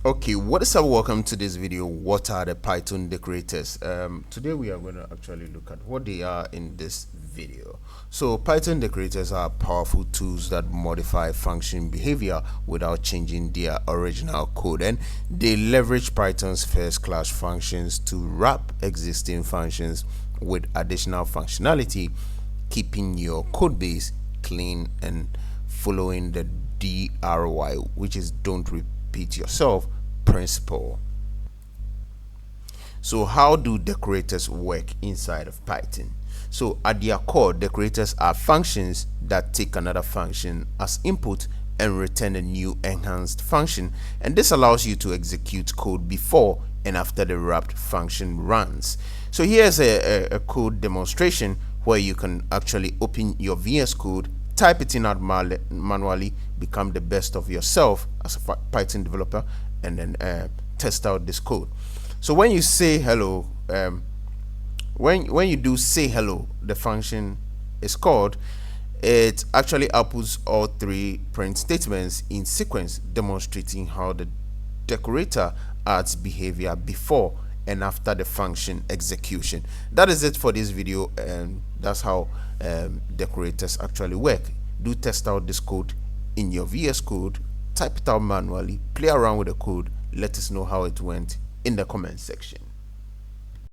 Okay, what is up? Welcome to this video. What are the Python decorators? Today we are going to actually look at what they are in this video. So Python decorators are powerful tools that modify function behavior without changing their original code, and they leverage Python's first-class functions to wrap existing functions with additional functionality, keeping your code base clean and following the DRY, which is don't repeat yourself principle. So how do decorators work inside of Python? So at their core, decorators are functions that take another function as input and return a new enhanced function, and this allows you to execute code before and after the wrapped function runs. So here's a code demonstration where you can actually open your VS Code, type it in out manually, become the best of yourself as a Python developer, and then test out this code. So when you say hello, when you do say hello, the function is called. It actually outputs all three print statements in sequence, demonstrating how the decorator adds behavior before and after the function execution. That is it for this video, and that's how decorators actually work. Do test out this code in your VS Code, type it out manually, play around with the code, let us know how it went in the comment section.